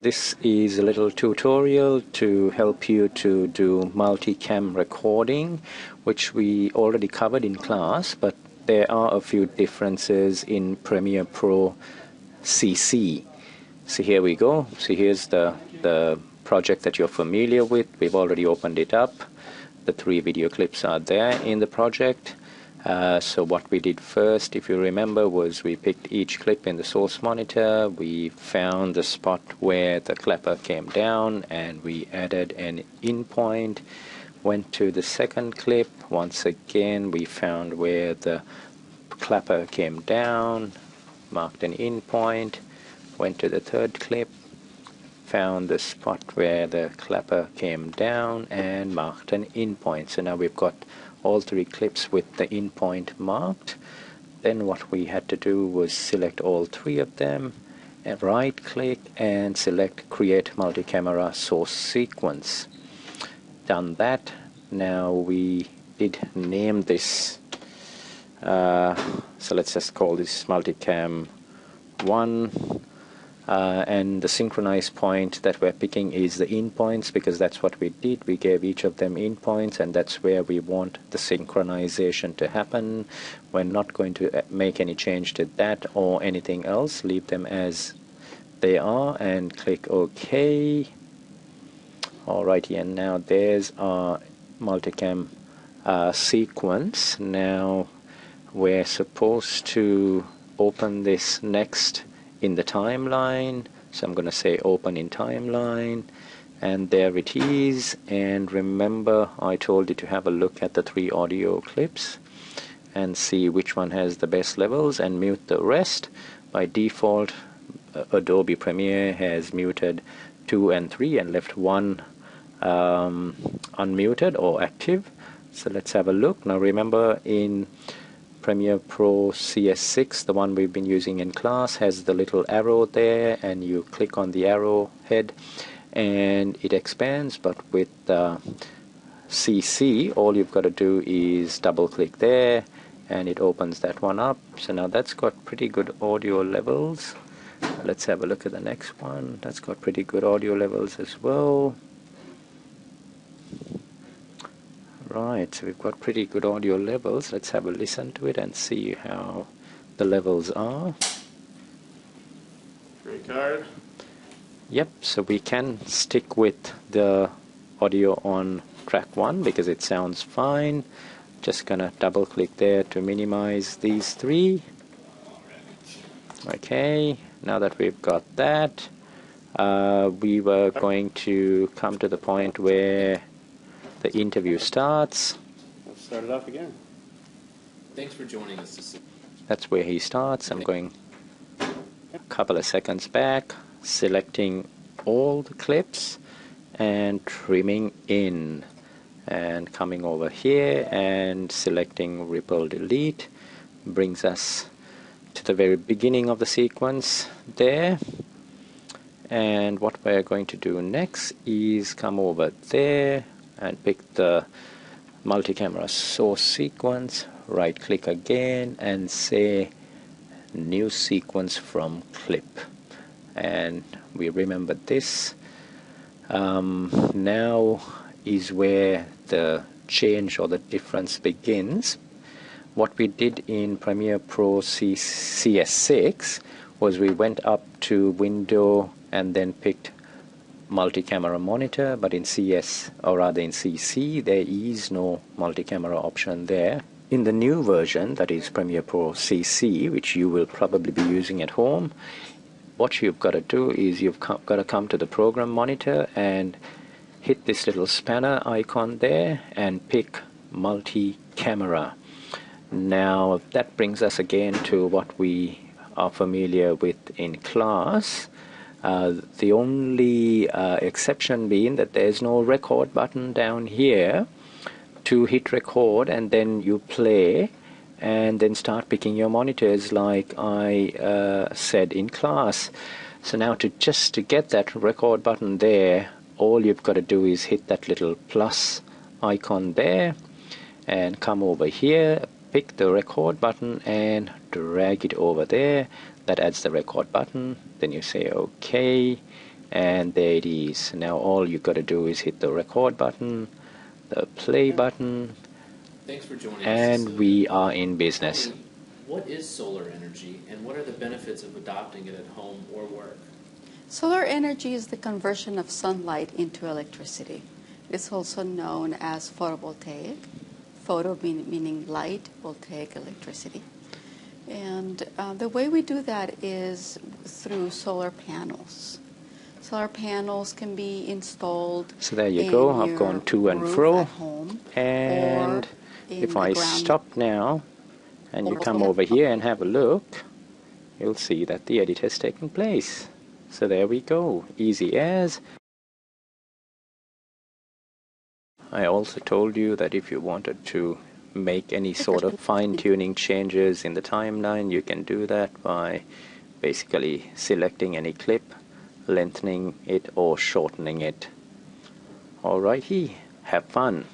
This is a little tutorial to help you to do multicam recording, which we already covered in class, but there are a few differences in Premiere Pro CC. So here we go. So here's the project that you're familiar with. We've already opened it up. The 3 video clips are there in the project. So what we did first, if you remember, was we picked each clip in the source monitor, we found the spot where the clapper came down, and we added an in point, went to the second clip, once again we found where the clapper came down, marked an in point, went to the third clip, found the spot where the clapper came down and marked an in point. So now we've got all 3 clips with the in point marked. Then what we had to do was select all 3 of them and right click and select create multi-camera source sequence. Done that. Now we did name this, so let's just call this multicam 1. And the synchronized point that we're picking is the in points, because that's what we did. We gave each of them in points, and that's where we want the synchronization to happen. We're not going to make any change to that or anything else. Leave them as they are and click OK. Alrighty, and now there's our multicam sequence. Now we're supposed to open this next in the timeline, so I'm going to say open in timeline, and there it is. And remember, I told you to have a look at the 3 audio clips and see which one has the best levels and mute the rest. By default, Adobe Premiere has muted 2 and 3 and left 1 unmuted or active. So let's have a look. Now remember, in Premiere Pro CS6, the one we've been using in class, has the little arrow there, and you click on the arrow head and it expands. But with CC, all you've got to do is double click there and it opens that one up. So now that's got pretty good audio levels. Let's have a look at the next one. That's got pretty good audio levels as well. Right, so we've got pretty good audio levels. Let's have a listen to it and see how the levels are. Great card. Yep, so we can stick with the audio on track 1 because it sounds fine. Just gonna double click there to minimize these 3. Okay, now that we've got that, we were going to come to the point where the interview starts. Let's start it off again. Thanks for joining us. That's where he starts. I'm going a couple of seconds back, selecting all the clips and trimming in, and coming over here and selecting ripple delete. Brings us to the very beginning of the sequence there. And what we're going to do next is come over there and pick the multi-camera source sequence, right click again and say new sequence from clip, and we remember this. Now is where the change or the difference begins. What we did in Premiere Pro CS6 was we went up to Window and then picked multi-camera monitor, but in CS, or rather in CC, there is no multi-camera option there. In the new version, that is Premiere Pro CC, which you will probably be using at home, what you've got to do is you've got to come to the program monitor and hit this little spanner icon there and pick multi-camera. Now that brings us again to what we are familiar with in class. The only exception being that there's no record button down here to hit record and then you play and then start picking your monitors like I said in class. So now to get that record button there, all you've got to do is hit that little plus icon there and come over here, pick the record button and drag it over there. That adds the record button. Then you say OK, And there it is. Now all you got to do is hit the record button, the play button, Thanks for joining us, and Cecilia. we are in Tell business. me, what is solar energy, and what are the benefits of adopting it at home or work? Solar energy is the conversion of sunlight into electricity. It's also known as photovoltaic. Photo meaning light, voltaic electricity. And the way we do that is through solar panels. Solar panels can be installed So there you in go. I've your gone to and roof fro. at home, And or in if the I ground. stop now and you Or come we have- over here and have a look, you'll see that the edit has taken place. So there we go. Easy as. I also told you that if you wanted to make any sort of fine-tuning changes in the timeline, you can do that by basically selecting any clip, lengthening it or shortening it. Alrighty, have fun.